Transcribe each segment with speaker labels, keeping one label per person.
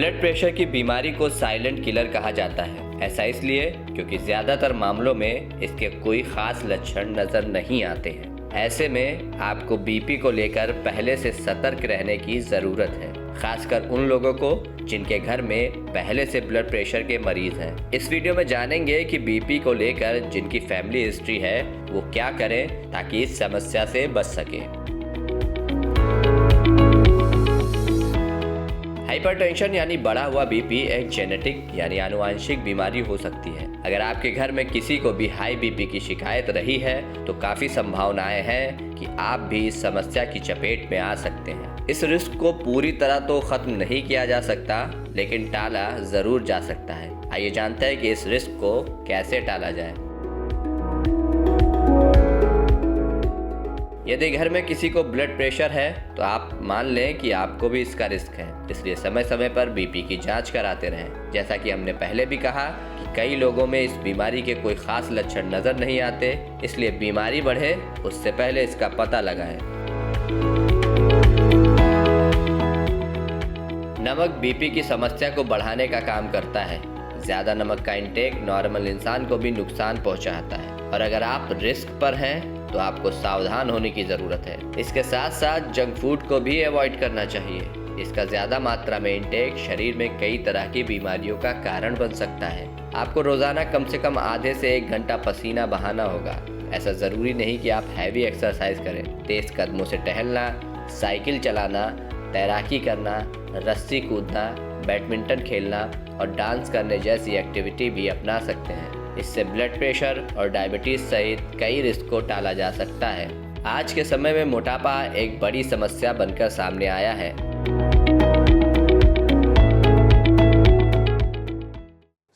Speaker 1: Blood pressure की बीमारी को साइलेंट किलर कहा जाता है। ऐसा इसलिए क्योंकि ज्यादातर मामलों में इसके कोई खास लक्षण नजर नहीं आते हैं। ऐसे में आपको बीपी को लेकर पहले से सतर्क रहने की जरूरत है, खासकर उन लोगों को जिनके घर में पहले से ब्लड प्रेशर के मरीज हैं। इस वीडियो में जानेंगे कि बीपी को लेकर जिनकी फैमिली हिस्ट्री है वो क्या करें ताकि इस समस्या से बच सकें। हाइपरटेंशन यानी बढ़ा हुआ बीपी एक जेनेटिक यानी आनुवंशिक बीमारी हो सकती है। अगर आपके घर में किसी को भी हाई बीपी की शिकायत रही है तो काफी संभावनाएं हैं कि आप भी इस समस्या की चपेट में आ सकते हैं। इस रिस्क को पूरी तरह तो खत्म नहीं किया जा सकता, लेकिन टाला जरूर जा सकता है। आइए जानते हैं कि इस रिस्क को कैसे टाला जाए। यदि घर में किसी को ब्लड प्रेशर है तो आप मान लें कि आपको भी इसका रिस्क है, इसलिए समय समय पर बीपी की जांच कराते रहें। जैसा कि हमने पहले भी कहा कि कई लोगों में इस बीमारी के कोई खास लक्षण नजर नहीं आते, इसलिए बीमारी बढ़े उससे पहले इसका पता लगाएं। नमक बीपी की समस्या को बढ़ाने का काम करता है। ज्यादा नमक का इंटेक नॉर्मल इंसान को भी नुकसान पहुंचाता है, और अगर आप रिस्क पर हैं तो आपको सावधान होने की जरूरत है। इसके साथ साथ जंक फूड को भी अवॉइड करना चाहिए। इसका ज्यादा मात्रा में इंटेक शरीर में कई तरह की बीमारियों का कारण बन सकता है। आपको रोजाना कम से कम आधे से 1 घंटा पसीना बहाना होगा। ऐसा जरूरी नहीं कि आप हैवी एक्सरसाइज करें। तेज कदमों से टहलना, साइकिल चलाना, तैराकी करना, रस्सी कूदना, बैडमिंटन खेलना और डांस करने जैसी एक्टिविटी भी अपना सकते हैं। इससे ब्लड प्रेशर और डायबिटीज सहित कई रिस्क को टाला जा सकता है। आज के समय में मोटापा एक बड़ी समस्या बनकर सामने आया है।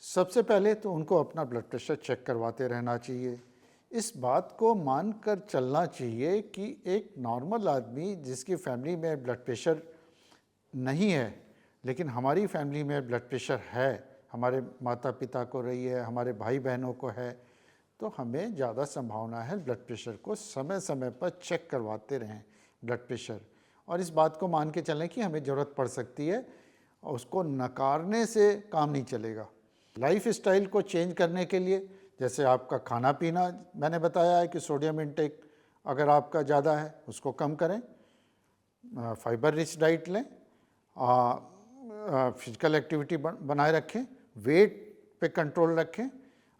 Speaker 2: सबसे पहले तो उनको अपना ब्लड प्रेशर चेक करवाते रहना चाहिए। इस बात को मानकर चलना चाहिए कि एक नॉर्मल आदमी जिसकी फैमिली में ब्लड प्रेशर नहीं है, लेकिन हमारी फैमिली में ब्लड प्रेशर है, हमारे माता पिता को रही है, हमारे भाई बहनों को है, तो हमें ज़्यादा संभावना है ब्लड प्रेशर को समय समय पर चेक करवाते रहें ब्लड प्रेशर। और इस बात को मान के चलें कि हमें ज़रूरत पड़ सकती है, और उसको नकारने से काम नहीं चलेगा। लाइफ स्टाइल को चेंज करने के लिए, जैसे आपका खाना पीना, मैंने बताया है कि सोडियम इंटेक अगर आपका ज़्यादा है उसको कम करें, फाइबर रिच डाइट लें, फिजिकल एक्टिविटी बनाए रखें, वेट पे कंट्रोल रखें,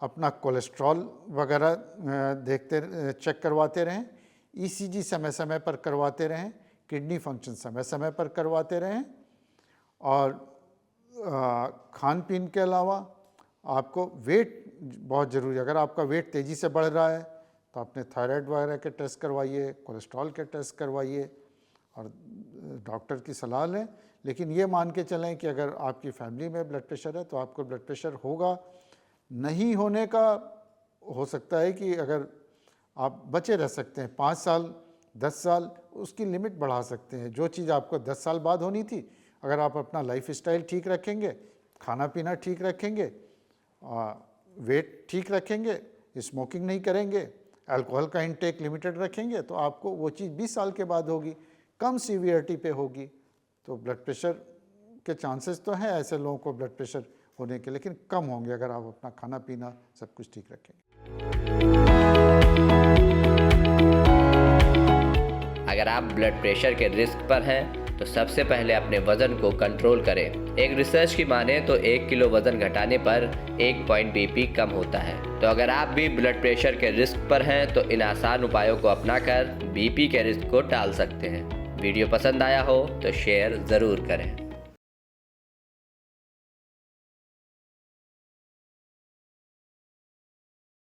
Speaker 2: अपना कोलेस्ट्रॉल वगैरह चेक करवाते रहें, ईसीजी समय समय पर करवाते रहें, किडनी फंक्शन समय समय पर करवाते रहें, और खान पीन के अलावा आपको वेट बहुत ज़रूरी है। अगर आपका वेट तेज़ी से बढ़ रहा है तो आपने थायराइड वगैरह के टेस्ट करवाइए, कोलेस्ट्रॉल के टेस्ट करवाइए और डॉक्टर की सलाह लें। लेकिन ये मान के चलें कि अगर आपकी फैमिली में ब्लड प्रेशर है तो आपको ब्लड प्रेशर होगा। नहीं होने का हो सकता है कि अगर आप बचे रह सकते हैं 5 साल 10 साल, उसकी लिमिट बढ़ा सकते हैं। जो चीज़ आपको 10 साल बाद होनी थी, अगर आप अपना लाइफ स्टाइल ठीक रखेंगे, खाना पीना ठीक रखेंगे, वेट ठीक रखेंगे, स्मोकिंग नहीं करेंगे, अल्कोहल का इंटेक लिमिटेड रखेंगे, तो आपको वो चीज़ 20 साल के बाद होगी, कम सीवियरिटी पे होगी। तो ब्लड प्रेशर के चांसेस तो हैं ऐसे लोगों को ब्लड प्रेशर होने के, लेकिन कम होंगे अगर आप अपना खाना पीना सब कुछ ठीक रखेंगे।
Speaker 1: अगर आप ब्लड प्रेशर के रिस्क पर हैं तो सबसे पहले अपने वजन को कंट्रोल करें। एक रिसर्च की माने तो 1 किलो वजन घटाने पर 1 पॉइंट बीपी कम होता है। तो अगर आप भी ब्लड प्रेशर के रिस्क पर हैं तो इन आसान उपायों को अपनाकर बीपी के रिस्क को टाल सकते हैं। वीडियो पसंद आया हो तो शेयर ज़रूर करें।